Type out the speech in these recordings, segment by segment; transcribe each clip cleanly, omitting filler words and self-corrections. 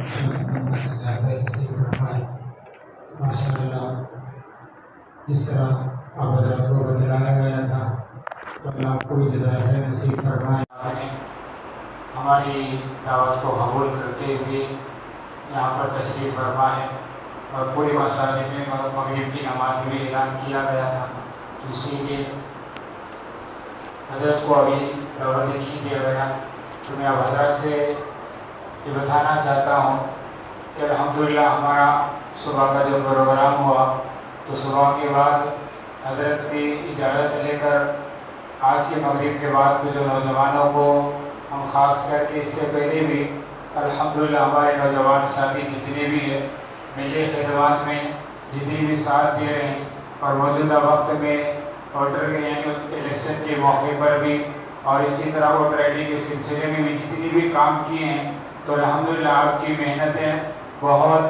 ماشاء اللہ جس طرح آپ حضرات کو بتلایا گیا تھا تو اللہ آپ کو جزائے خیر نصیب فرمائے۔ آپ نے ہماری دعوت کو قبول کرتے ہوئے یہاں پر تشریف فرما ہے، اور پورے مساجد میں مغرب کی نماز میں بھی اعلان کیا گیا تھا، تو اسی لیے حضرت کو ابھی دعوت نہیں دیا گیا، تو میں اب حضرت سے یہ بتانا چاہتا ہوں کہ الحمدللہ ہمارا صبح کا جو پروگرام ہوا تو صبح کے بعد حضرت کی اجازت لے کر آج کے مغرب کے بعد کچھ نوجوانوں کو ہم خاص کر کے اس سے پہلے بھی الحمدللہ ہمارے نوجوان ساتھی جتنے بھی ہیں میلے خدمات میں جتنے بھی ساتھ دے رہے ہیں، اور موجودہ وقت میں ووٹر کے یعنی الیکشن کے موقع پر بھی اور اسی طرح ووٹر آئی ڈی کے سلسلے میں بھی جتنی بھی کام کیے ہیں، تو الحمدللہ آپ کی محنتیں بہت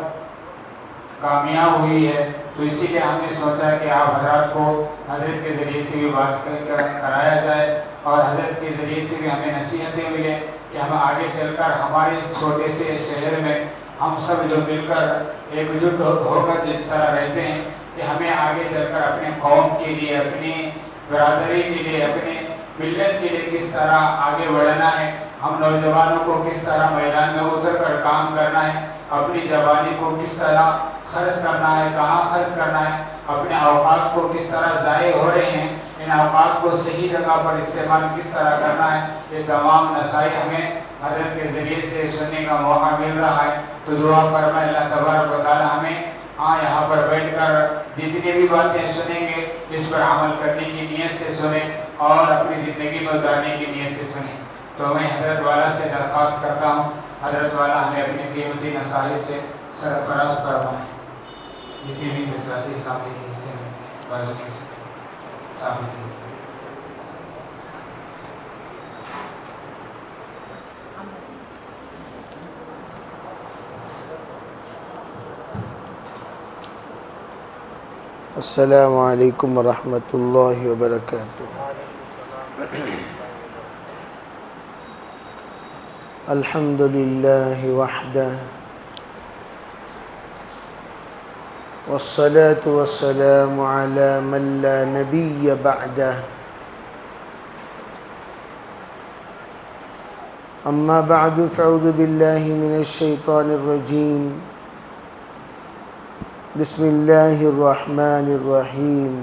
کامیاب ہوئی ہے۔ تو اسی لیے ہم نے سوچا کہ آپ حضرات کو حضرت کے ذریعے سے بھی بات کرایا جائے، اور حضرت کے ذریعے سے بھی ہمیں نصیحتیں ملیں کہ ہم آگے چل کر ہمارے اس چھوٹے سے شہر میں ہم سب جو مل کر ایک جٹ ہو کر جس طرح رہتے ہیں کہ ہمیں آگے چل کر اپنے قوم کے لیے، اپنی برادری کے لیے، اپنے ملت کے لیے کس طرح آگے بڑھنا ہے، ہم نوجوانوں کو کس طرح میدان میں اتر کر کام کرنا ہے، اپنی جوانی کو کس طرح خرچ کرنا ہے، کہاں خرچ کرنا ہے، اپنے اوقات کو کس طرح ضائع ہو رہے ہیں، ان اوقات کو صحیح جگہ پر استعمال کس طرح کرنا ہے، یہ تمام نصائح ہمیں حضرت کے ذریعے سے سننے کا موقع مل رہا ہے۔ تو دعا فرمائے اللہ تبارک و تعالی ہمیں یہاں پر بیٹھ کر جتنی بھی باتیں سنیں گے اس پر عمل کرنے کی نیت سے سنیں اور اپنی زندگی میں اتارنے کی نیت سے سنیں۔ تو میں حضرت والا سے درخواست کرتا ہوں، حضرت والا ہمیں اپنے قیمتی نصائح سے سرفراز فرمائیں۔ جتنے بھی ساتھی سامنے کے حصے میں بازو کے سامنے کے حصے السلام علیکم ورحمۃ اللہ وبرکاتہ۔ الحمد للہ وحدہ والصلاة والسلام علی من لا نبی بعدہ، اما بعد فاعوذ باللہ من الشیطان الرجیم، بسم اللہ الرحمن الرحیم،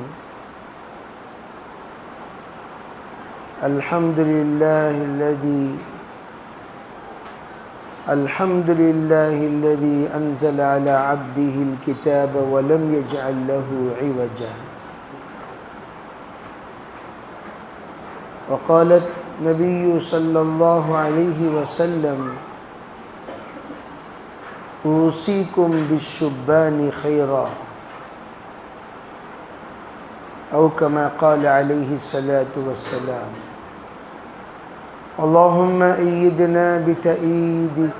الحمد للہ الذی انزل علی عبدہ الکتاب ولم یجعل له عوجا، وقال النبی صلی اللہ علیہ وسلم اوصیکم بالشبان خیرا، او کما قال علیہ الصلاة والسلام، اللہم ایدنا بتأییدک،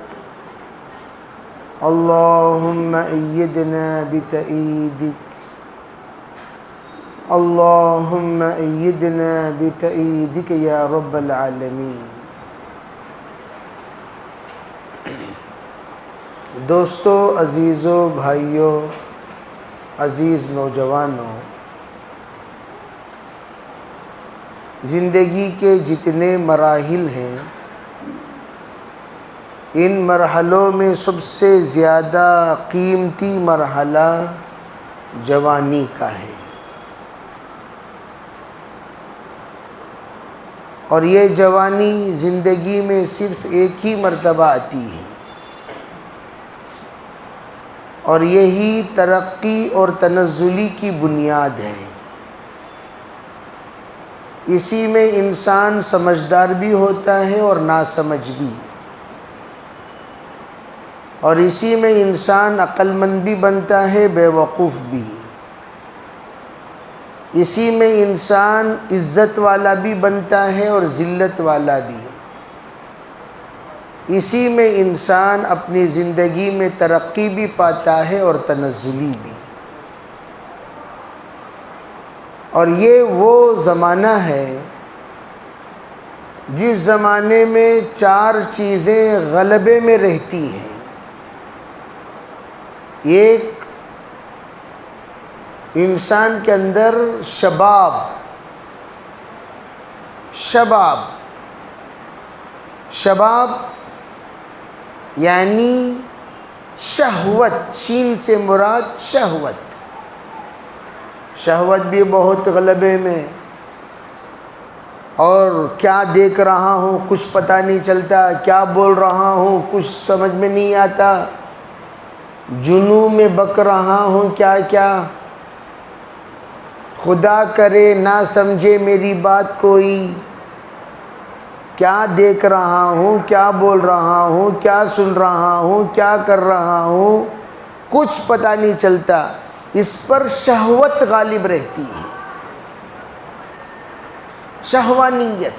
اللہم ایدنا بتأییدک، اللہم ایدنا بتأییدک یا رب العالمین۔ دوستو، عزیزو، بھائیو، عزیز نوجوانوں، زندگی کے جتنے مراحل ہیں ان مرحلوں میں سب سے زیادہ قیمتی مرحلہ جوانی کا ہے، اور یہ جوانی زندگی میں صرف ایک ہی مرتبہ آتی ہے، اور یہی ترقی اور تنزلی کی بنیاد ہے۔ اسی میں انسان سمجھدار بھی ہوتا ہے اور ناسمجھ بھی، اور اسی میں انسان عقل مند بھی بنتا ہے، بے وقوف بھی، اسی میں انسان عزت والا بھی بنتا ہے اور ذلت والا بھی، اسی میں انسان اپنی زندگی میں ترقی بھی پاتا ہے اور تنزلی بھی۔ اور یہ وہ زمانہ ہے جس زمانے میں چار چیزیں غلبے میں رہتی ہیں۔ ایک انسان کے اندر شباب یعنی شہوت، شین سے مراد شہوت بھی بہت غلبے میں، اور کیا دیکھ رہا ہوں کچھ پتہ نہیں چلتا، کیا بول رہا ہوں کچھ سمجھ میں نہیں آتا، جنوں میں بک رہا ہوں کیا کیا، خدا کرے نہ سمجھے میری بات کوئی، کیا دیکھ رہا ہوں، کیا بول رہا ہوں، کیا سن رہا ہوں، کیا کر رہا ہوں، کچھ پتہ نہیں چلتا۔ اس پر شہوت غالب رہتی ہے، شہوانیت۔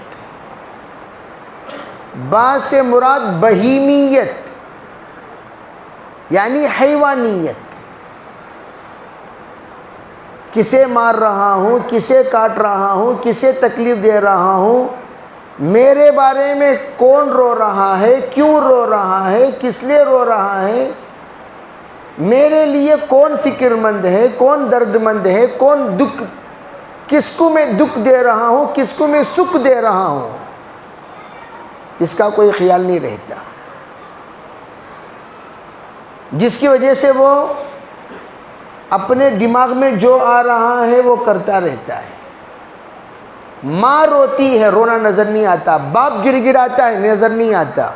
با سے مراد بہیمیت یعنی حیوانیت، کسے مار رہا ہوں، کسے کاٹ رہا ہوں، کسے تکلیف دے رہا ہوں، میرے بارے میں کون رو رہا ہے، کیوں رو رہا ہے، کس لیے رو رہا ہے، میرے لیے کون فکر مند ہے، کون درد مند ہے، کون دکھ، کس کو میں دکھ دے رہا ہوں، کس کو میں سکھ دے رہا ہوں، اس کا کوئی خیال نہیں رہتا، جس کی وجہ سے وہ اپنے دماغ میں جو آ رہا ہے وہ کرتا رہتا ہے۔ ماں روتی ہے، رونا نظر نہیں آتا، باپ گر گراتا ہے، نظر نہیں آتا،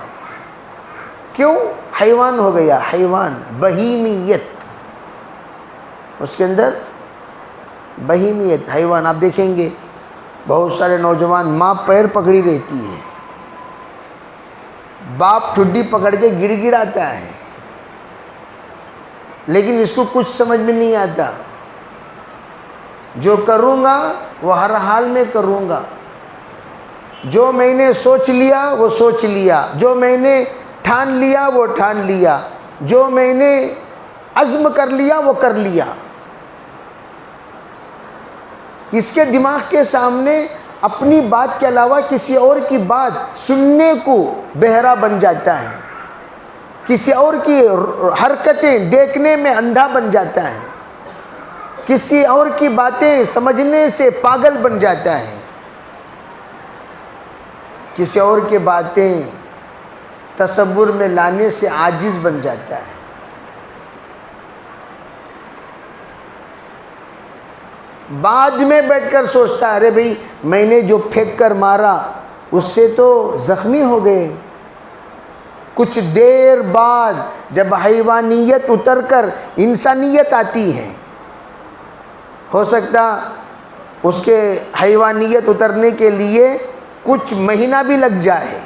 کیوں؟ حیوان ہو گیا، حیوان، بہیمیت، اس کے اندر بہیمیت، حیوان۔ آپ دیکھیں گے بہت سارے نوجوان ماں پیر پکڑی رہتی ہے، باپ ٹھڈی پکڑ کے گر گراتا ہے، لیکن اس کو کچھ سمجھ میں نہیں آتا، جو کروں گا وہ ہر حال میں کروں گا، جو میں نے سوچ لیا وہ سوچ لیا، جو میں نے ٹھان لیا وہ ٹھان لیا، جو میں نے عزم کر لیا وہ کر لیا۔ اس کے دماغ کے سامنے اپنی بات کے علاوہ کسی اور کی بات سننے کو بہرا بن جاتا ہے، کسی اور کی حرکتیں دیکھنے میں اندھا بن جاتا ہے، کسی اور کی باتیں سمجھنے سے پاگل بن جاتا ہے، کسی اور کی باتیں تصور میں لانے سے عاجز بن جاتا ہے۔ بعد میں بیٹھ کر سوچتا ہے، ارے بھئی میں نے جو پھینک کر مارا اس سے تو زخمی ہو گئے۔ کچھ دیر بعد جب حیوانیت اتر کر انسانیت آتی ہے، ہو سکتا اس کے حیوانیت اترنے کے لیے کچھ مہینہ بھی لگ جائے،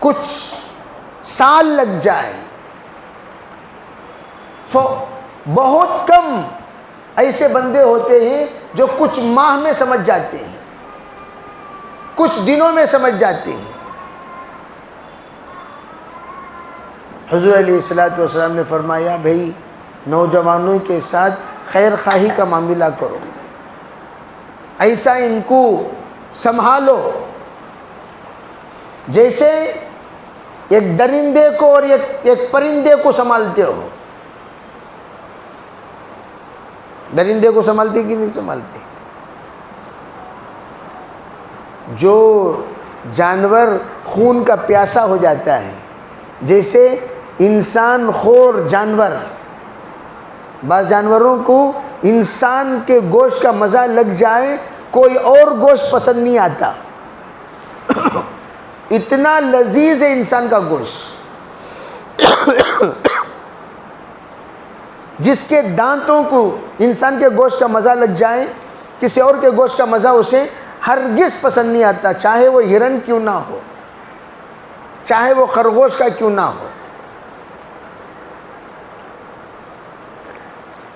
کچھ سال لگ جائے، بہت کم ایسے بندے ہوتے ہیں جو کچھ ماہ میں سمجھ جاتے ہیں، کچھ دنوں میں سمجھ جاتے ہیں۔ حضور علیہ السلام نے فرمایا، بھئی نوجوانوں کے ساتھ خیر خواہی کا معاملہ کرو، ایسا ان کو سنبھالو جیسے ایک درندے کو اور ایک پرندے کو سنبھالتے ہو۔ درندے کو سنبھالتے کہ نہیں سنبھالتے؟ جو جانور خون کا پیاسا ہو جاتا ہے، جیسے انسان خور جانور، بعض جانوروں کو انسان کے گوشت کا مزہ لگ جائے کوئی اور گوشت پسند نہیں آتا، اتنا لذیذ ہے انسان کا گوشت۔ جس کے دانتوں کو انسان کے گوشت کا مزہ لگ جائے، کسی اور کے گوشت کا مزہ اسے ہرگز پسند نہیں آتا، چاہے وہ ہرن کیوں نہ ہو، چاہے وہ خرگوش کا کیوں نہ ہو۔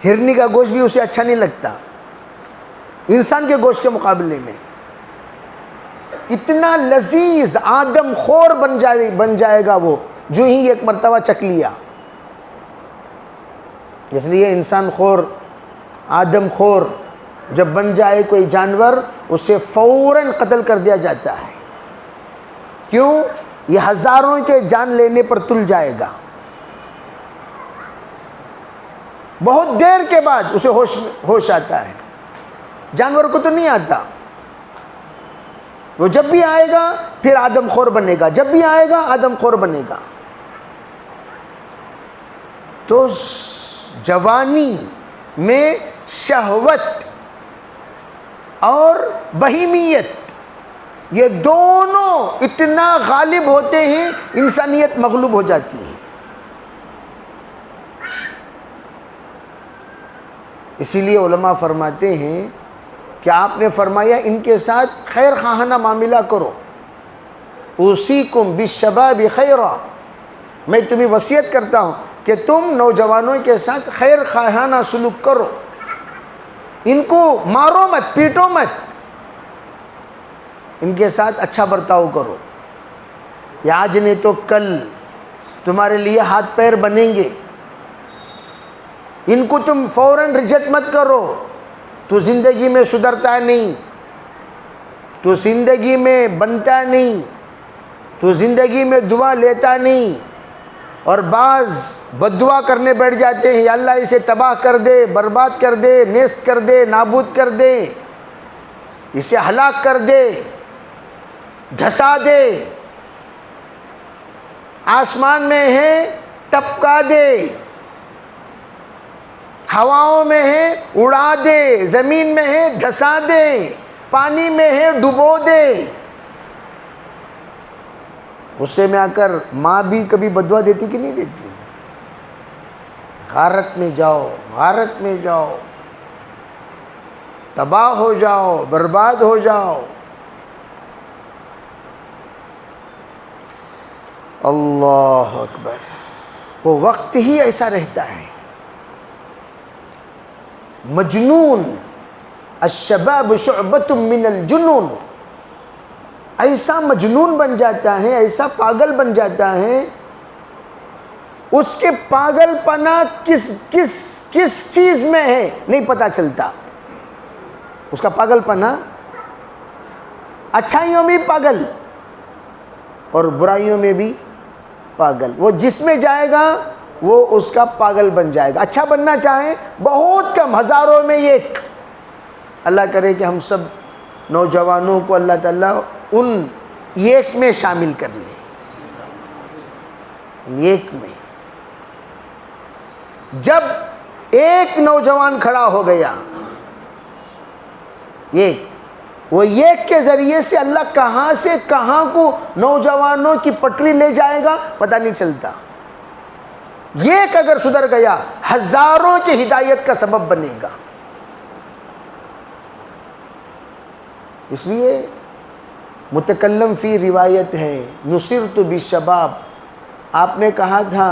ہرنی کا گوشت بھی اسے اچھا نہیں لگتا انسان کے گوشت کے مقابلے میں، اتنا لذیذ آدم خور بن جائے گا وہ جو ہی ایک مرتبہ چکھ لیا۔ اس لیے انسان خور، آدم خور جب بن جائے کوئی جانور، اسے فوراً قتل کر دیا جاتا ہے، کیوں؟ یہ ہزاروں کے جان لینے پر تل جائے گا، بہت دیر کے بعد اسے ہوش آتا ہے. جانور کو تو نہیں آتا. وہ جب بھی آئے گا پھر آدم خور بنے گا، جب بھی آئے گا آدم خور بنے گا. تو جوانی میں شہوت اور بہیمیت یہ دونوں اتنا غالب ہوتے ہیں، انسانیت مغلوب ہو جاتی ہے. اسی لیے علماء فرماتے ہیں کہ آپ نے فرمایا ان کے ساتھ خیر خواہانہ معاملہ کرو. اوصیکم بالشباب خیرا، میں تمہیں وصیت کرتا ہوں کہ تم نوجوانوں کے ساتھ خیر خواہانہ سلوک کرو. ان کو مارو مت، پیٹو مت، ان کے ساتھ اچھا برتاؤ کرو. یہ آج نہیں تو کل تمہارے لیے ہاتھ پیر بنیں گے. ان کو تم فوراً ریجیکٹ مت کرو. تو زندگی میں سدھرتا نہیں، تو زندگی میں بنتا نہیں، تو زندگی میں دعا لیتا نہیں. اور بعض بددعا کرنے بیٹھ جاتے ہیں، یا اللہ اسے تباہ کر دے، برباد کر دے، نیست کر دے، نابود کر دے، اسے ہلاک کر دے، دھسا دے، آسمان میں ہے ٹپکا دے، ہواؤں میں ہے اڑا دے، زمین میں ہے دھسا دے، پانی میں ہے ڈبو دے. غصے میں آ کر ماں بھی کبھی بددعا دیتی کہ نہیں دیتی؟ غارت میں جاؤ، غارت میں جاؤ، تباہ ہو جاؤ، برباد ہو جاؤ. اللہ اکبر. وہ وقت ہی ایسا رہتا ہے. مجنون، الشباب شعبۃ من الجنون. ایسا مجنون بن جاتا ہے، ایسا پاگل بن جاتا ہے، اس کے پاگل پنا کس چیز میں ہے نہیں پتہ چلتا. اس کا پاگل پنا اچھائیوں میں پاگل اور برائیوں میں بھی پاگل. وہ جس میں جائے گا وہ اس کا پاگل بن جائے گا. اچھا بننا چاہے بہت کم، ہزاروں میں ایک. اللہ کرے کہ ہم سب نوجوانوں کو اللہ تعالیٰ ان ایک میں شامل کر لے. ایک میں جب ایک نوجوان کھڑا ہو گیا، وہ ایک کے ذریعے سے اللہ کہاں سے کہاں کو نوجوانوں کی پٹری لے جائے گا پتہ نہیں چلتا. ایک اگر سدھر گیا ہزاروں کی ہدایت کا سبب بنے گا. اس لیے متکلم فی روایت ہے، نصرت بالشباب. آپ نے کہا تھا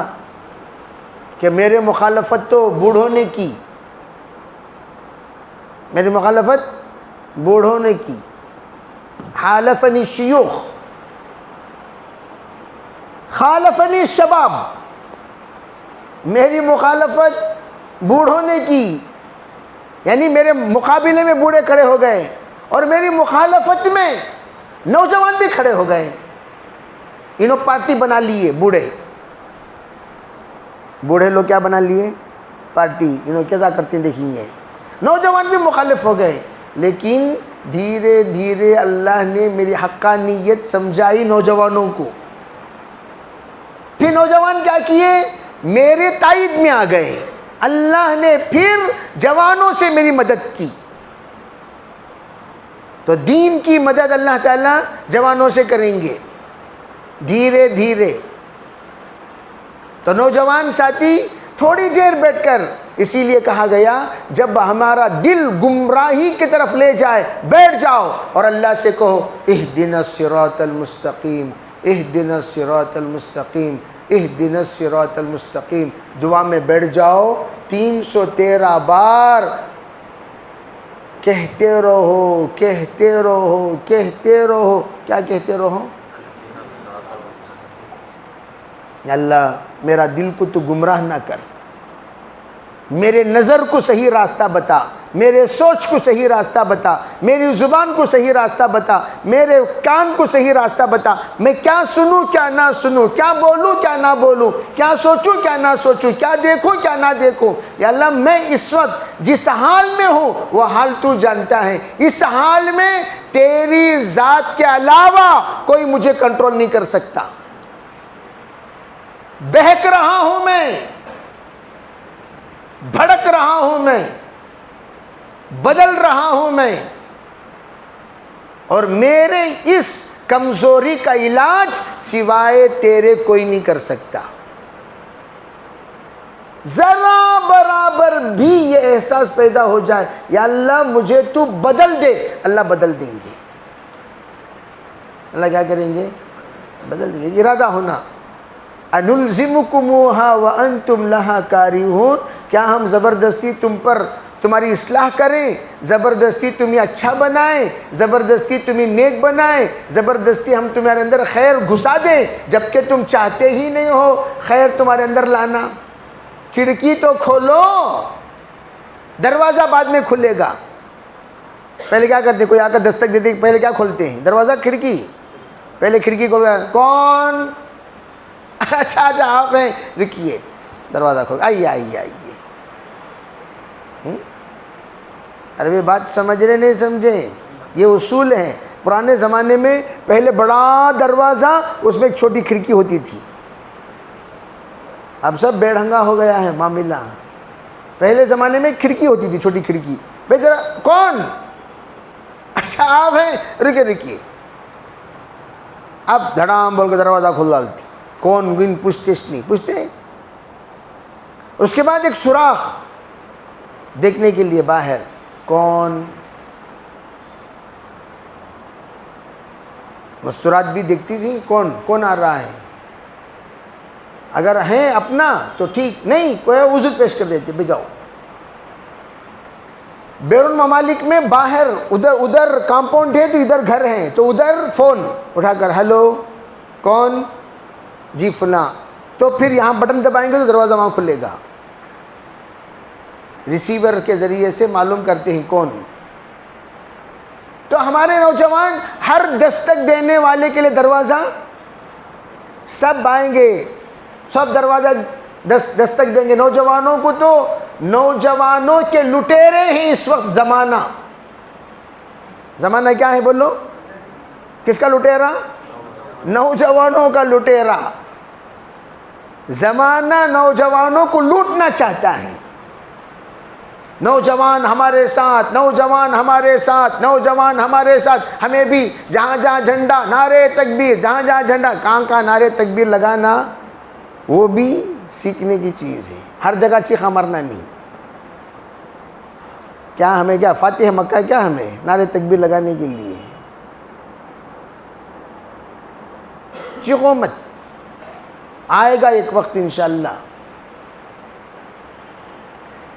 کہ میرے مخالفت تو بوڑھوں نے کی، میری مخالفت بوڑھوں نے کی. حالفنی شیوخ خالفنی الشباب. میری مخالفت بوڑھوں نے کی، یعنی میرے مقابلے میں بوڑھے کھڑے ہو گئے اور میری مخالفت میں نوجوان بھی کھڑے ہو گئے. انہوں پارٹی بنا لیے. بوڑھے لوگ کیا بنا لیے؟ پارٹی. انہوں کیسا کرتے ہیں دیکھیے. نوجوان بھی مخالف ہو گئے، لیکن دھیرے دھیرے اللہ نے میری حقانیت سمجھائی نوجوانوں کو. پھر نوجوان کیا کیے؟ میرے تائید میں آ گئے. اللہ نے پھر جوانوں سے میری مدد کی. تو دین کی مدد اللہ تعالیٰ جوانوں سے کریں گے دھیرے دھیرے. تو نوجوان ساتھی تھوڑی دیر بیٹھ کر، اسی لیے کہا گیا جب ہمارا دل گمراہی کی طرف لے جائے بیٹھ جاؤ اور اللہ سے کہو اہدنا الصراط المستقیم، اہدنا الصراط المستقیم، اہدنا الصراط المستقیم. دعا میں بیٹھ جاؤ، 313 بار کہتے رہو کہتے رہو کہتے رہو. کیا کہتے رہو؟ اللہ میرا دل کو تو گمراہ نہ کر، میرے نظر کو صحیح راستہ بتا، میرے سوچ کو صحیح راستہ بتا، میری زبان کو صحیح راستہ بتا، میرے کان کو صحیح راستہ بتا، میں کیا سنوں کیا نہ سنوں، کیا بولوں کیا نہ بولوں، کیا سوچوں کیا نہ سوچوں، کیا دیکھوں کیا نہ دیکھوں۔ یا اللہ میں اس وقت جس حال میں ہوں وہ حال تو جانتا ہے، اس حال میں تیری ذات کے علاوہ کوئی مجھے کنٹرول نہیں کر سکتا۔ بہک رہا ہوں میں، بھڑک رہا ہوں میں، بدل رہا ہوں میں، اور میرے اس کمزوری کا علاج سوائے تیرے کوئی نہیں کر سکتا۔ ذرا برابر بھی یہ احساس پیدا ہو جائے یا اللہ مجھے تو بدل دے، اللہ بدل دیں گے۔ اللہ کیا کریں گے؟ بدل دیں گے۔ ارادہ ہونا، انلزمکموہا وانتم لہا کارہون، کیا ہم زبردستی تم پر تمہاری اصلاح کریں، زبردستی تمہیں اچھا بنائیں، زبردستی تمہیں نیک بنائیں، زبردستی ہم تمہارے اندر خیر گھسا دیں جبکہ تم چاہتے ہی نہیں ہو خیر تمہارے اندر لانا؟ کھڑکی تو کھولو، دروازہ بعد میں کھلے گا۔ پہلے کیا کرتے؟ کوئی آ کر دستک دیتے پہلے کیا کھولتے ہیں؟ دروازہ کھڑکی، پہلے کھڑکی کھول گیا، کون؟ اچھا آپ ہیں، رکیے، دروازہ کھول، آئیے آئیے آئیے۔ عربی بات سمجھ رہے نہیں سمجھے؟ یہ اصول ہیں۔ پرانے زمانے میں پہلے بڑا دروازہ، اس میں ایک چھوٹی کھڑکی ہوتی تھی، اب سب بے ڈھنگا ہو گیا ہے معاملہ۔ پہلے زمانے میں کھڑکی ہوتی تھی، چھوٹی کھڑکی، بھائی ذرا کون؟ اچھا آپ ہیں، رکیے رکیے، اب دھڑام بول کے دروازہ کھول ڈالتی، کون گن پوچھتے نہیں، پوچھتے۔ اس کے بعد ایک سوراخ دیکھنے کے لیے باہر، کون؟ مستورات بھی دیکھتی تھی، کون کون آ رہا ہے، اگر ہیں اپنا تو ٹھیک، نہیں کوئی عذر پیش کر دیتے، بجاؤ۔ بیرون ممالک میں باہر ادھر کمپاؤنڈ ہے تو ادھر گھر ہیں، تو ادھر فون اٹھا کر، ہیلو کون؟ جی فلاں، تو پھر یہاں بٹن دبائیں گے تو دروازہ وہاں کھلے گا، ریسیور کے ذریعے سے معلوم کرتے ہیں کون۔ تو ہمارے نوجوان ہر دستک دینے والے کے لیے دروازہ، سب آئیں گے، سب دروازہ دستک دیں گے۔ نوجوانوں کو تو نوجوانوں کے لٹیرے ہیں اس وقت زمانہ۔ زمانہ کیا ہے بولو؟ کس کا لٹیرا؟ نوجوانوں کا لٹیرا۔ زمانہ نوجوانوں کو لوٹنا چاہتا ہے۔ نوجوان ہمارے ساتھ، نوجوان ہمارے ساتھ، نوجوان ہمارے ساتھ، ہمیں بھی جہاں جہاں جھنڈا، نعرے تکبیر، جہاں جہاں جھنڈا، کہاں نعرے تکبیر لگانا، وہ بھی سیکھنے کی چیز ہے۔ ہر جگہ چیخا مرنا نہیں۔ کیا ہمیں کیا فاتح مکہ کیا ہمیں نعرے تکبیر لگانے کے لیے؟ چیخو مت، آئے گا ایک وقت انشاءاللہ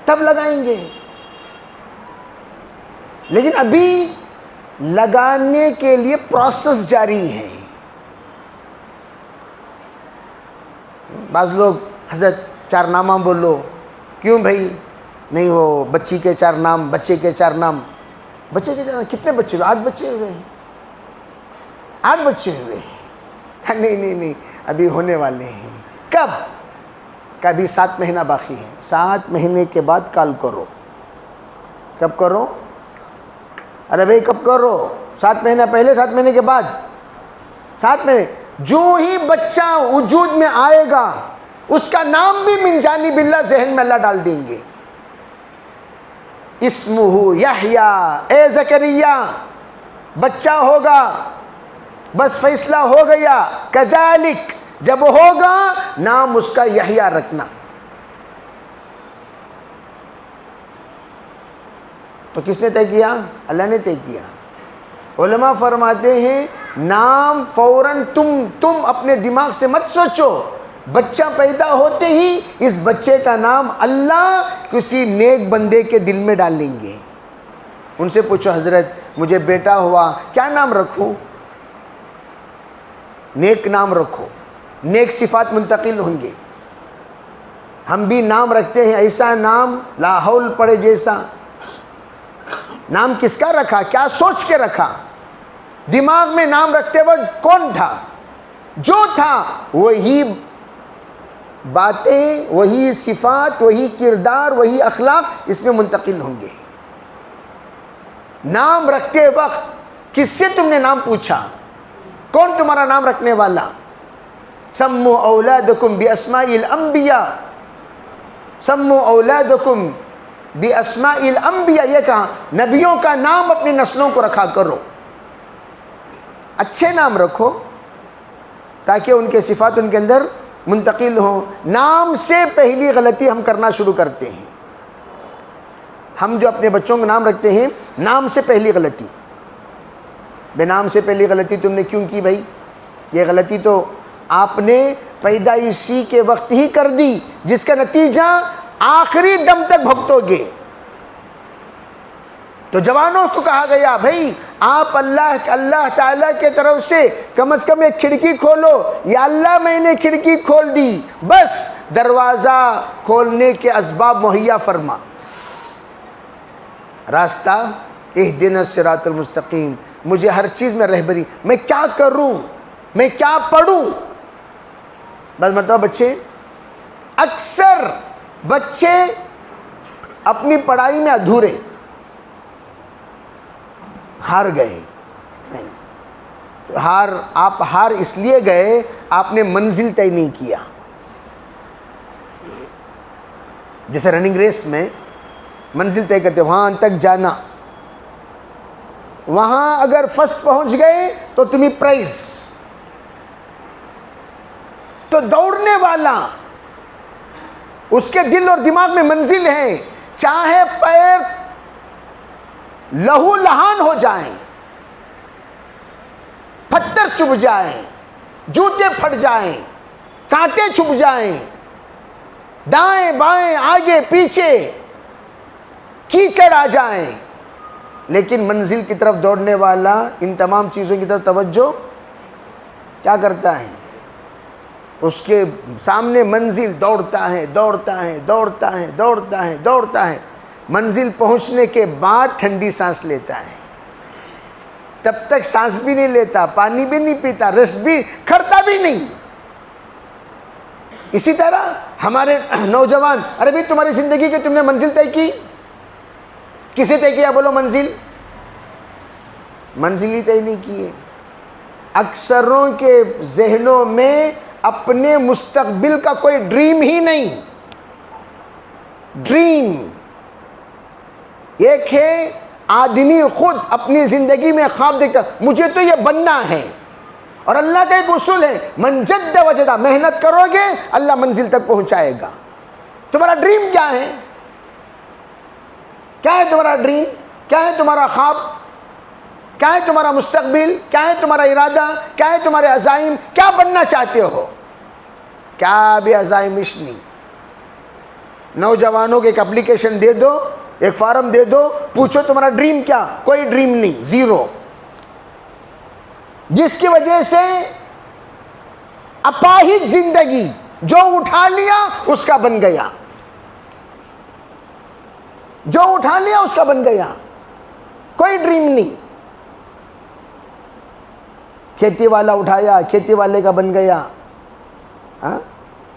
تب لگائیں گے، لیکن ابھی لگانے کے لیے پروسیس جاری ہے۔ بعض لوگ حضرت چار نامہ بولو، کیوں بھائی؟ نہیں وہ بچی کے چار نام، بچے کے چار نام۔ بچے کے چار نام کتنے بچے ہوئے؟ 8 بچے ہوئے ہیں، 8 بچے ہوئے ہیں۔ نہیں ابھی ہونے والے ہیں۔ کب؟ کبھی 7 مہینہ باقی ہے، 7 مہینے کے بعد کال کرو۔ کب کرو؟ ارے بھائی کب کرو؟ 7 مہینہ پہلے، 7 مہینے کے بعد؟ 7 مہینے جو ہی بچہ وجود میں آئے گا اس کا نام بھی من جانب اللہ ذہن میں اللہ ڈال دیں گے۔ اسمہ یحییٰ، اے زکریا بچہ ہوگا، بس فیصلہ ہو گیا۔ کذالک، جب ہوگا نام اس کا یحییٰ رکھنا۔ تو کس نے طے کیا؟ اللہ نے طے کیا۔ علماء فرماتے ہیں نام فوراً تم اپنے دماغ سے مت سوچو، بچہ پیدا ہوتے ہی اس بچے کا نام اللہ کسی نیک بندے کے دل میں ڈال لیں گے۔ ان سے پوچھو حضرت مجھے بیٹا ہوا، کیا نام رکھوں؟ نیک نام رکھو، نیک صفات منتقل ہوں گے۔ ہم بھی نام رکھتے ہیں ایسا نام لا حول پڑے جیسا، نام کس کا رکھا, کیا سوچ کے رکھا؟ دماغ میں نام رکھتے وقت کون تھا؟ جو تھا وہی باتیں, وہی صفات, وہی کردار, وہی اخلاق اس میں منتقل ہوں گے. نام رکھتے وقت کس سے تم نے نام پوچھا؟ کون تمہارا نام رکھنے والا؟ سموا اولادکم باسماء الانبیاء, سموا اولادکم باسماء الانبیاء. یہ کہا نبیوں کا نام اپنی نسلوں کو رکھا کرو, اچھے نام رکھو تاکہ ان کے صفات ان کے اندر منتقل ہوں. نام سے پہلی غلطی ہم کرنا شروع کرتے ہیں. ہم جو اپنے بچوں کو نام رکھتے ہیں, نام سے پہلی غلطی. بے نام سے پہلی غلطی تم نے کیوں کی بھائی؟ یہ غلطی تو آپ نے پیدائشی کے وقت ہی کر دی, جس کا نتیجہ آخری دم تک بھگتو گے. تو جوانوں کو کہا گیا بھائی آپ اللہ تعالیٰ کے طرف سے کم از کم ایک کھڑکی کھولو. یا اللہ میں نے کھڑکی کھول دی, بس دروازہ کھولنے کے اسباب مہیا فرما. راستہ اہدنا الصراط المستقیم, مجھے ہر چیز میں رہبری, میں کیا کروں, میں کیا پڑھوں. بس مطلب بچے, اکثر بچے اپنی پڑھائی میں ادھورے, ہار گئے. آپ ہار اس لیے گئے, آپ نے منزل طے نہیں کیا. جیسے رننگ ریس میں منزل طے کرتے, وہاں تک جانا, وہاں اگر فرسٹ پہنچ گئے تو تمہیں پرائز. تو دوڑنے والا اس کے دل اور دماغ میں منزل ہے, چاہے پیر لہو لہان ہو جائیں, پتھر چبھ جائیں, جوتے پھٹ جائیں, کانٹے چبھ جائیں, دائیں بائیں آگے پیچھے کیچڑ آ جائیں, لیکن منزل کی طرف دوڑنے والا ان تمام چیزوں کی طرف توجہ کیا کرتا ہے؟ اس کے سامنے منزل دوڑتا ہے, دوڑتا ہے, دوڑتا ہے, دوڑتا ہے, دوڑتا ہے. منزل پہنچنے کے بعد ٹھنڈی سانس لیتا ہے. تب تک سانس بھی نہیں لیتا, پانی بھی نہیں پیتا, ریسٹ بھی کرتا بھی نہیں. اسی طرح ہمارے نوجوان, ارے بھائی تمہاری زندگی کی تم نے منزل طے کی, کسے طے کیا بولو؟ منزل ہی طے نہیں کی ہے. اکثروں کے ذہنوں میں اپنے مستقبل کا کوئی ڈریم ہی نہیں. ڈریم ایک ہے, آدمی خود اپنی زندگی میں خواب دیکھتا, مجھے تو یہ بننا ہے. اور اللہ کا ایک اصول ہے, من جد وجدہ, محنت کرو گے اللہ منزل تک پہنچائے گا. تمہارا ڈریم کیا ہے؟ کیا ہے تمہارا ڈریم؟ کیا ہے تمہارا خواب؟ کیا ہے تمہارا مستقبل؟ کیا ہے تمہارا ارادہ؟ کیا ہے تمہارے عزائم؟ کیا بننا چاہتے ہو؟ کیا بھی عزائمش نہیں. نوجوانوں کو ایک اپلیکیشن دے دو, ایک فارم دے دو, پوچھو تمہارا ڈریم کیا؟ کوئی ڈریم نہیں, زیرو. جس کی وجہ سے اپاہج زندگی, جو اٹھا لیا اس کا بن گیا, جو اٹھا لیا اس کا بن گیا, کوئی ڈریم نہیں. کھیتی والا اٹھایا, کھیتی والے کا بن گیا.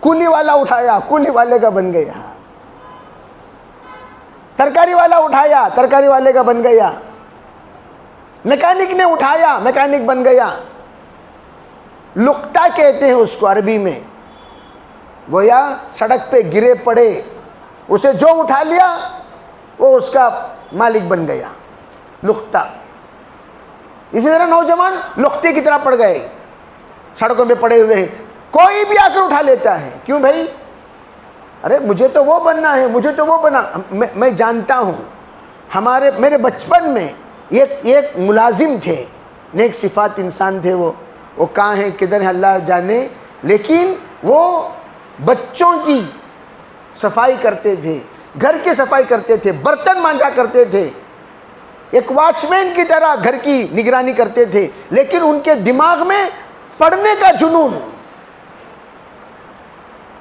کولی والا اٹھایا, کولی والے کا بن گیا. ترکاری والا اٹھایا, ترکاری والے کا بن گیا. میکینک نے اٹھایا, میکینک بن گیا. لقطہ کہتے ہیں اس کو عربی میں, گویا سڑک پہ گرے پڑے, اسے جو اٹھا لیا وہ اس کا مالک بن گیا. لقطہ. اسی طرح نوجوان لقطے کی طرح پڑ گئے, سڑکوں پہ پڑے ہوئے ہیں, کوئی بھی آ کر اٹھا لیتا ہے. کیوں بھائی؟ ارے مجھے تو وہ بننا ہے, مجھے تو وہ بنا. میں جانتا ہوں, میرے بچپن میں ایک ملازم تھے, نیک صفات انسان تھے. وہ کہاں ہیں کدھر ہیں اللہ جانے, لیکن وہ بچوں کی صفائی کرتے تھے, گھر کی صفائی کرتے تھے, برتن مانجا کرتے تھے, ایک واچ مین کی طرح گھر کی نگرانی کرتے تھے. لیکن ان کے دماغ میں پڑھنے کا جنون,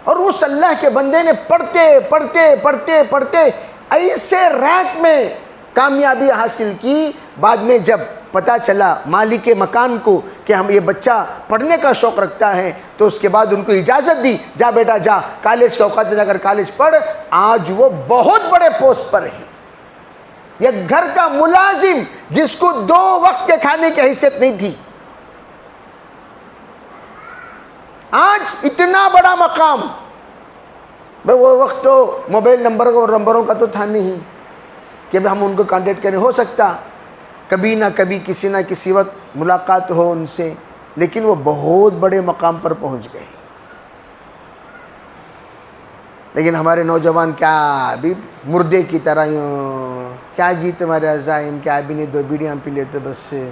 اور اس اللہ کے بندے نے پڑھتے پڑھتے پڑھتے پڑھتے ایسے رینک میں کامیابی حاصل کی. بعد میں جب پتہ چلا مالک مکان کو کہ ہم یہ بچہ پڑھنے کا شوق رکھتا ہے تو اس کے بعد ان کو اجازت دی, جا بیٹا جا کالج کے اوقات میں جا کر کالج پڑھ. آج وہ بہت بڑے پوسٹ پر ہیں. یہ گھر کا ملازم جس کو 2 وقت کے کھانے کی حیثیت نہیں تھی, آج اتنا بڑا مقام. وہ وقت تو موبائل نمبروں کا تو تھا نہیں کہ ہم ان کو کانٹیکٹ کریں. ہو سکتا کبھی نہ کبھی کسی نہ کسی وقت ملاقات ہو ان سے, لیکن وہ بہت بڑے مقام پر پہنچ گئے. لیکن ہمارے نوجوان کیا ابھی مردے کی طرح یوں, کیا جی تمہارے عزائم, کیا ابھی نہیں 2 بیڑیاں پی لیتے بس سے.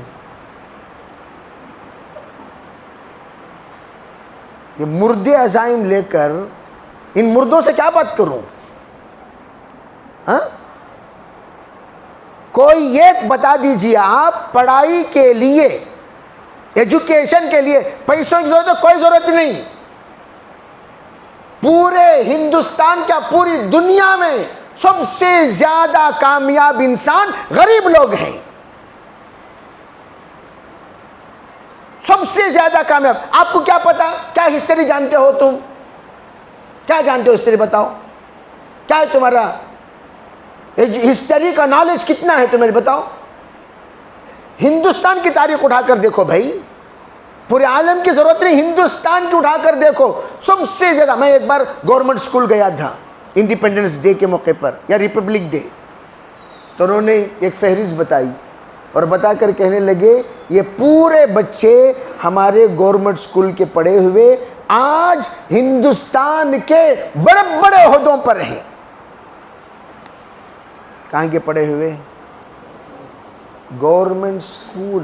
یہ مردے عزائم لے کر ان مردوں سے کیا بات کروں؟ ہاں, کوئی ایک بتا دیجئے آپ پڑھائی کے لیے, ایجوکیشن کے لیے پیسوں کی ضرورت ہے؟ کوئی ضرورت نہیں. پورے ہندوستان کیا پوری دنیا میں سب سے زیادہ کامیاب انسان غریب لوگ ہیں. سب سے زیادہ کامیاب. آپ کو کیا پتا, کیا ہسٹری جانتے ہو تم؟ کیا جانتے ہو ہسٹری بتاؤ؟ کیا ہے تمہارا ہسٹری کا نالج کتنا ہے تمہیں بتاؤ؟ ہندوستان کی تاریخ اٹھا کر دیکھو بھائی, پورے عالم کی ضرورت نہیں, ہندوستان کی اٹھا کر دیکھو. سب سے زیادہ, میں ایک بار گورنمنٹ اسکول گیا تھا انڈیپینڈنس ڈے کے موقع پر یا ریپبلک ڈے, تو انہوں نے ایک فہرست بتائی اور بتا کر کہنے لگے یہ پورے بچے ہمارے گورنمنٹ اسکول کے پڑھے ہوئے آج ہندوستان کے بڑے بڑے عہدوں پر ہیں. کہاں کے پڑھے ہوئے؟ Government school.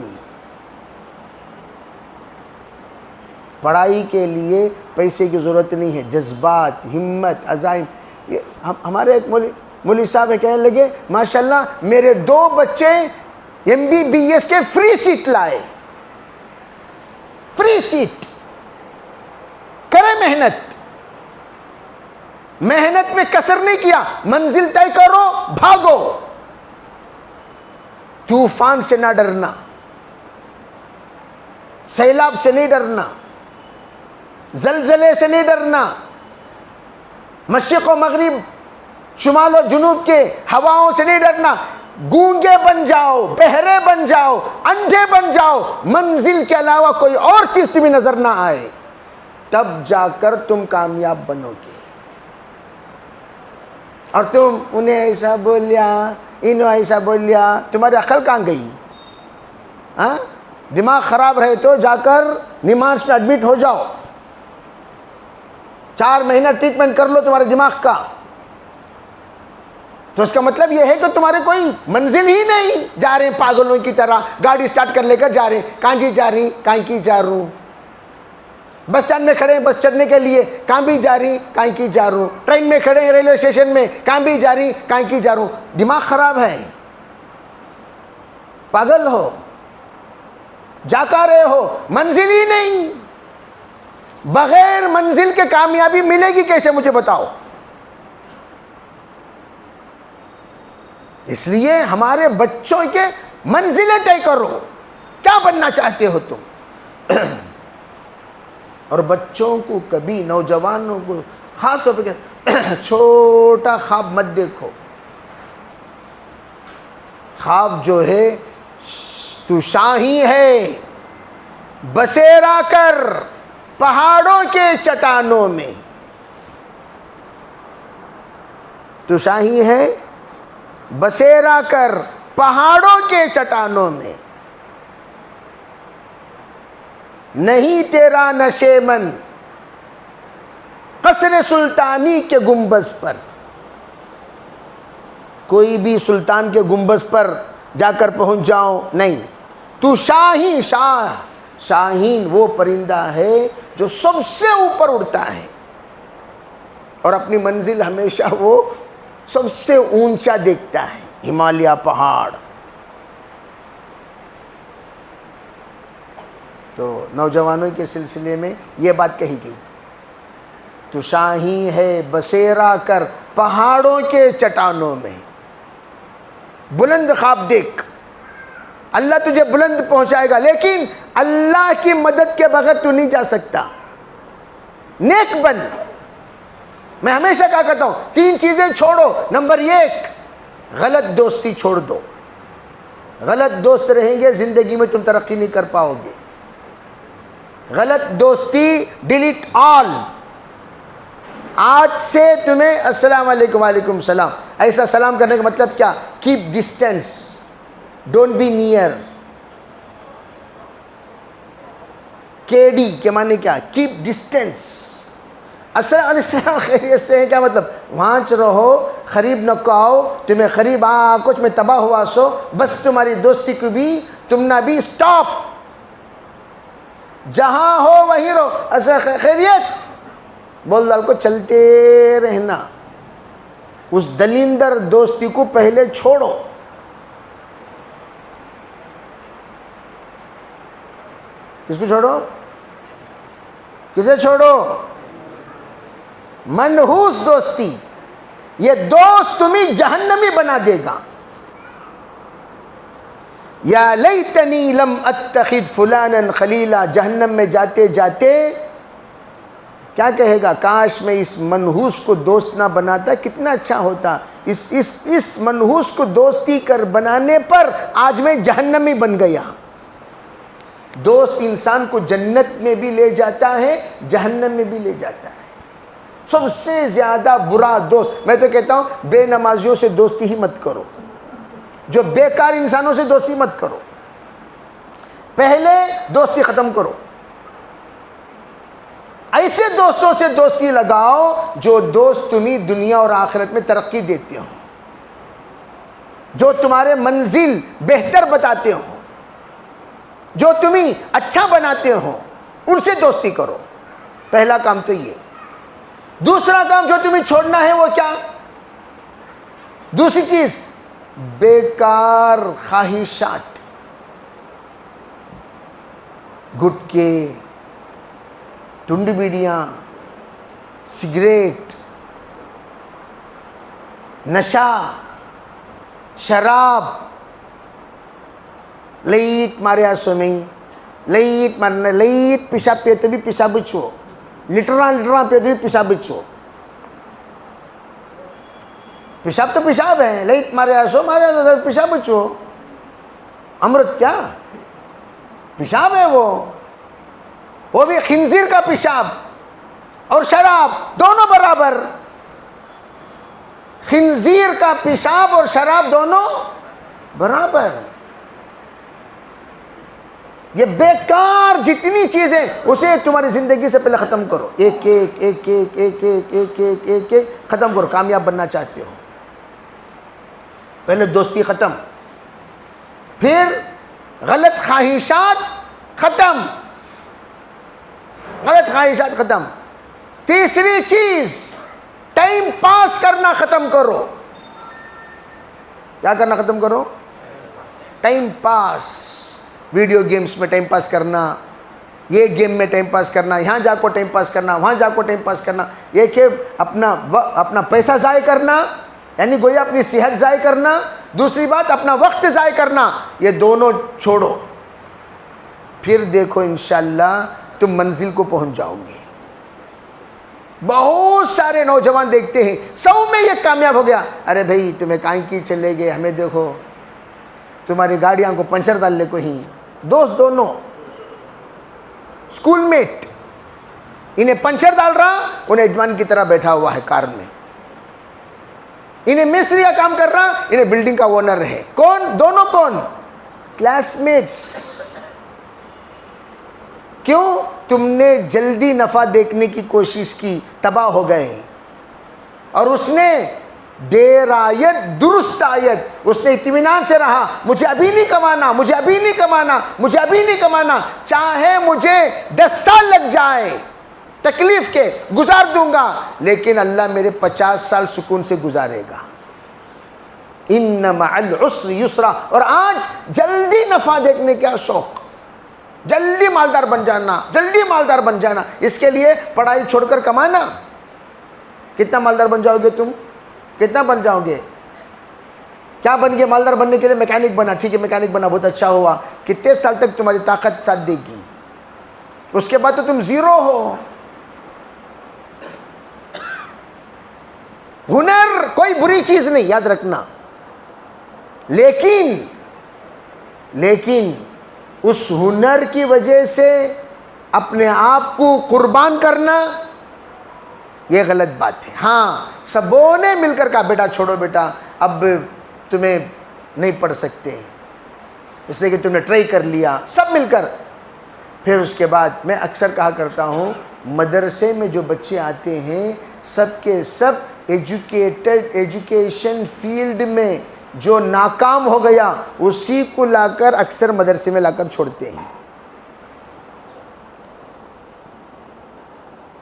پڑھائی کے لیے پیسے کی ضرورت نہیں ہے, جذبات, ہمت, عزائم. ہمارے ایک مولوی صاحب کہنے لگے ماشاءاللہ میرے 2 بچے MBBS کے فری سیٹ لائے. Free seat. کرے محنت میں کسر نہیں کیا, منزل طے کرو بھاگو. طوفان سے نہ ڈرنا, سیلاب سے نہیں ڈرنا, زلزلے سے نہیں ڈرنا, مشرق و مغرب شمال و جنوب کے ہواؤں سے نہیں ڈرنا. گونگے بن جاؤ, بہرے بن جاؤ, اندھے بن جاؤ, منزل کے علاوہ کوئی اور چیز تمہیں نظر نہ آئے, تب جا کر تم کامیاب بنو گے. اور تم انہیں ایسا بولیا, انہوں ایسا بولیا, تمہاری عقل کہاں گئی؟ ہاں, دماغ خراب رہے تو جا کر نماز میں ایڈمٹ ہو جاؤ, 4 مہینہ ٹریٹمنٹ کر لو تمہارے دماغ کا. تو اس کا مطلب یہ ہے کہ تمہارے کوئی منزل ہی نہیں, جا رہے ہیں پاگلوں کی طرح, گاڑی سٹارٹ کر لے کر جا رہے ہیں, کہاں جی جا رہی, کہاں کی جا رہا ہوں. بس اسٹینڈ میں کھڑے ہیں بس چڑھنے کے لیے, کہاں بھی جا رہی, کہاں کی جا رہا ہوں. ٹرین میں کھڑے ہیں ریلوے اسٹیشن میں, کہاں بھی جا رہی, کہاں کی جا رہا ہوں. دماغ خراب ہے, پاگل ہو, جا کر رہے ہو, منزل ہی نہیں. بغیر منزل کے کامیابی ملے گی کیسے مجھے بتاؤ؟ اس لیے ہمارے بچوں کے منزلیں طے کرو, کیا بننا چاہتے ہو تم. اور بچوں کو کبھی, نوجوانوں کو خاص طور پہ چھوٹا خواب مت دیکھو. خواب جو ہے تو شاہی ہے بسیرا کر پہاڑوں کے چٹانوں میں. تو شاہی ہے بسیرا کر پہاڑوں کے چٹانوں میں, نہیں تیرا نشیمن قصر سلطانی کے گنبد پر. کوئی بھی سلطان کے گنبد پر جا کر پہنچ جاؤ نہیں. تو شاہین, شاہین وہ پرندہ ہے جو سب سے اوپر اڑتا ہے اور اپنی منزل ہمیشہ وہ سب سے اونچا دیکھتا ہے, ہمالیہ پہاڑ. تو نوجوانوں کے سلسلے میں یہ بات کہی گئی, تو شاہی ہے بسیرا کر پہاڑوں کے چٹانوں میں, بلند خواب دیکھ، اللہ تجھے بلند پہنچائے گا، لیکن اللہ کی مدد کے بغیر تو نہیں جا سکتا۔ نیک بن۔ میں ہمیشہ کہا کرتا ہوں 3 چیزیں چھوڑو۔ نمبر 1، غلط دوستی چھوڑ دو۔ غلط دوست رہیں گے زندگی میں تم ترقی نہیں کر پاؤ گے۔ غلط دوستی ڈیلیٹ آل۔ آج سے تمہیں السلام علیکم، وعلیکم السلام، ایسا سلام کرنے کا مطلب کیا؟ Keep distance, don't be near. KD کے معنی کیا؟ Keep distance. السلام علیکم خیریت سے ہے کیا مطلب؟ وہاں رہو، قریب نہ کو آؤ، تمہیں قریب کچھ میں تباہ ہوا سو، بس تمہاری دوستی کو بھی تم نہ بھی سٹاپ، جہاں ہو وہیں رہو۔ السلام خیریت بول ڈال کو چلتے رہنا۔ اس دلیندر دوستی کو پہلے چھوڑو۔ کس کو چھوڑو؟ کسے چھوڑو؟ منحوس دوستی۔ یہ دوست تمہیں جہنمی بنا دے گا۔ یا لیتنی لم اتخذ فلانا خلیلا، جہنم میں جاتے جاتے کیا کہے گا؟ کاش میں اس منحوس کو دوست نہ بناتا، کتنا اچھا ہوتا۔ اس منحوس کو دوستی کر بنانے پر آج میں جہنمی بن گیا۔ دوست انسان کو جنت میں بھی لے جاتا ہے، جہنم میں بھی لے جاتا ہے۔ سب سے زیادہ برا دوست، میں تو کہتا ہوں بے نمازیوں سے دوستی ہی مت کرو، جو بیکار انسانوں سے دوستی مت کرو، پہلے دوستی ختم کرو۔ ایسے دوستوں سے دوستی لگاؤ جو دوست تمہیں دنیا اور آخرت میں ترقی دیتے ہوں، جو تمہارے منزل بہتر بتاتے ہوں، جو تمہیں اچھا بناتے ہوں، ان سے دوستی کرو۔ پہلا کام تو یہ۔ دوسرا کام جو تمہیں چھوڑنا ہے وہ کیا؟ دوسری چیز، بیکار خواہشات، گٹکے، ٹنڈ بیڑیاں، سگریٹ، نشہ، شراب، لائٹ مارے آسو میں لائٹ مارنا، لائٹ پیشاب پیتے بھی پیشاب چھو، لٹران پیتے بھی پیشاب چھو۔ پیشاب تو پیشاب ہے، لائٹ مارے آسو پیشاب چھو۔ امرت کیا پیشاب ہے؟ وہ بھی خنزیر کا پیشاب اور شراب دونوں برابر۔ خنزیر کا پیشاب اور شراب دونوں برابر۔ یہ بیکار جتنی چیزیں اسے تمہاری زندگی سے پہلے ختم کرو، ایک ایک ایک ایک ایک ایک ایک ایک ایک ایک ختم کرو۔ کامیاب بننا چاہتے ہو، پہلے دوستی ختم، پھر غلط خواہشات ختم، غلط خواہشات ختم۔ تیسری چیز، ٹائم پاس کرنا ختم کرو۔ کیا کرنا ختم کرو؟ Time pass. ویڈیو گیمز میں ٹائم پاس کرنا، یہ گیم میں ٹائم پاس کرنا، یہاں جا کو ٹائم پاس کرنا، وہاں جا کو ٹائم پاس کرنا، یہ کہ اپنا پیسہ ضائع کرنا، یعنی گویا اپنی صحت ضائع کرنا۔ دوسری بات اپنا وقت ضائع کرنا۔ یہ دونوں چھوڑو، پھر دیکھو انشاءاللہ تم منزل کو پہنچ جاؤ گے۔ بہت سارے نوجوان دیکھتے ہیں 100 میں یہ کامیاب ہو گیا، ارے بھائی تمہیں کہیں کی چلے گئے، ہمیں دیکھو تمہاری گاڑیاں کو پنچر ڈال لے کو ہی۔ دوست دونوں اسکول میٹ، انہیں پنچر ڈال رہا، انہیں یجمان کی طرح بیٹھا ہوا ہے کار میں، انہیں مستری کا کام کر رہا، انہیں بلڈنگ کا اونر ہے۔ کون؟ دونوں کون؟ Classmates. کیوں؟ تم نے جلدی نفع دیکھنے کی کوشش کی، تباہ ہو گئے۔ اور اس نے دیر آیت درست آیت، اس نے اطمینان سے رہا، مجھے ابھی نہیں کمانا، مجھے ابھی نہیں کمانا، مجھے ابھی نہیں کمانا، چاہے مجھے 10 سال لگ جائے تکلیف کے گزار دوں گا، لیکن اللہ میرے 50 سال سکون سے گزارے گا۔ ان مع العسر یسرا۔ اور آج جلدی نفع دیکھنے کا شوق، جلدی مالدار بن جانا، جلدی مالدار بن جانا، اس کے لیے پڑھائی چھوڑ کر کمانا۔ کتنا مالدار بن جاؤ گے تم؟ کتنا بن جاؤ گے؟ کیا بن گئے؟ مالدار بننے کے لیے میکینک بنا. ٹھیک ہے میکینک بنا، بہت اچھا ہوا. کتنے سال تک تمہاری طاقت ساتھ دے گی؟ اس کے بعد تو تم زیرو ہو. ہنر کوئی بری چیز نہیں، یاد رکھنا، لیکن اس ہنر کی وجہ سے اپنے آپ کو قربان کرنا یہ غلط بات ہے. ہاں سبوں نے مل کر کہا بیٹا چھوڑو بیٹا، اب تمہیں نہیں پڑھ سکتے اس لیے کہ تم نے ٹرائی کر لیا، سب مل کر. پھر اس کے بعد میں اکثر کہا کرتا ہوں مدرسے میں جو بچے آتے ہیں سب کے سب ایجوکیشن فیلڈ میں جو ناکام ہو گیا اسی کو لا کر اکثر مدرسے میں لا کر چھوڑتے ہیں.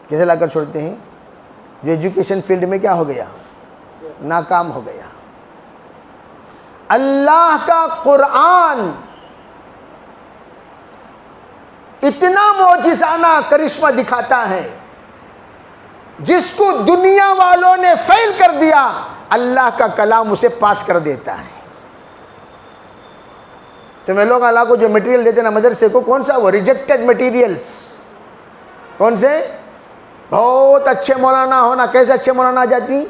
کیسے لا کر چھوڑتے ہیں؟ جو ایجوکیشن فیلڈ میں کیا ہو گیا؟ ناکام ہو گیا. اللہ کا قرآن اتنا معجزانہ کرشمہ دکھاتا ہے، جس کو دنیا والوں نے فیل کر دیا اللہ کا کلام اسے پاس کر دیتا ہے. تو میں لوگ اللہ کو جو مٹیریل دیتے نا مدرسے کو، کون سا؟ وہ ریجیکٹڈ مٹیریلز. کون سے؟ بہت اچھے مولانا ہونا. کیسے اچھے مولانا آ جاتی؟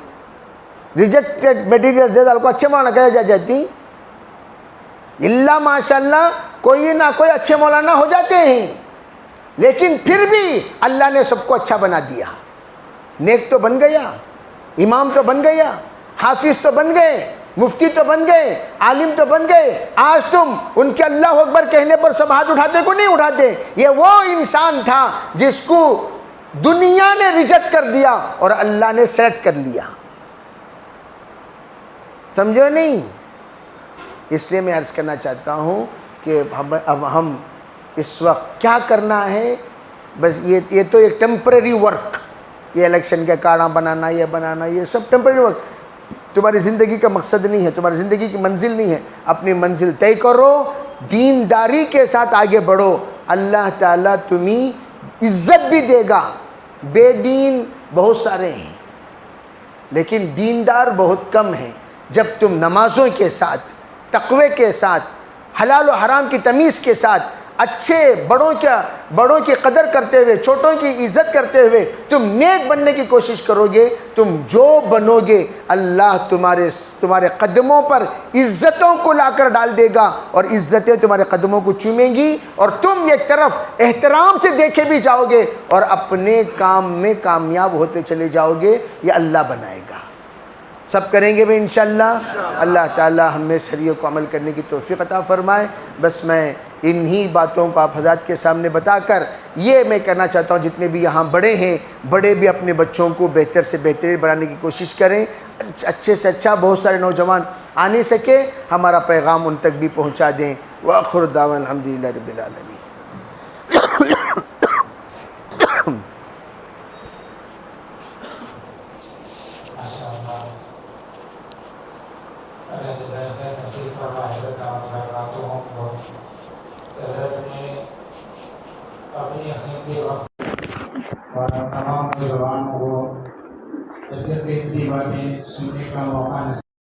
ریجیکٹڈ مٹیریل زیادہ کو اچھے مولانا کیسے جاتی؟ اللہ ماشاء اللہ کوئی نہ کوئی اچھے مولانا ہو جاتے ہیں، لیکن پھر بھی اللہ نے سب کو اچھا بنا دیا. نیک تو بن گیا، امام تو بن گیا، حافظ تو بن گئے، مفتی تو بن گئے، عالم تو بن گئے. آج تم ان کے اللہ اکبر کہنے پر سب ہاتھ اٹھاتے کو نہیں اٹھاتے. یہ وہ انسان تھا جس کو دنیا نے ریجیکٹ کر دیا اور اللہ نے سلیکٹ کر لیا. سمجھو نہیں؟ اس لیے میں عرض کرنا چاہتا ہوں کہ اب ہم اس وقت کیا کرنا ہے، بس یہ تو ایک ٹیمپریری ورک، یہ الیکشن کے کارڈ بنانا، یہ بنانا، یہ سب ٹیمپریری ورک. تمہاری زندگی کا مقصد نہیں ہے، تمہاری زندگی کی منزل نہیں ہے. اپنی منزل طے کرو، دینداری کے ساتھ آگے بڑھو. اللہ تعالیٰ تمہیں عزت بھی دے گا. بے دین بہت سارے ہیں لیکن دیندار بہت کم ہیں. جب تم نمازوں کے ساتھ، تقوی کے ساتھ، حلال و حرام کی تمیز کے ساتھ، اچھے بڑوں کی قدر کرتے ہوئے، چھوٹوں کی عزت کرتے ہوئے تم نیک بننے کی کوشش کرو گے، تم جو بنو گے اللہ تمہارے قدموں پر عزتوں کو لا کر ڈال دے گا اور عزتیں تمہارے قدموں کو چومیں گی اور تم ایک طرف احترام سے دیکھے بھی جاؤ گے اور اپنے کام میں کامیاب ہوتے چلے جاؤ گے. یہ اللہ بنائے گا. سب کریں گے بھی انشاءاللہ. اللہ تعالی ہم میں شریعت کو عمل کرنے کی توفیق عطا فرمائے. بس میں انہی باتوں کو آپ حضرات کے سامنے بتا کر یہ میں کرنا چاہتا ہوں، جتنے بھی یہاں بڑے ہیں، بڑے بھی اپنے بچوں کو بہتر سے بہتر بنانے کی کوشش کریں. اچھے سے اچھا بہت سارے نوجوان آ نہیں سکے، ہمارا پیغام ان تک بھی پہنچا دیں. وآخر دعوانا الحمدللہ رب العالمین. حضرت نے اپنی قیمتی وقت اور تمام نوجوانوں کو ایسے قیمتی باتیں سننے کا موقع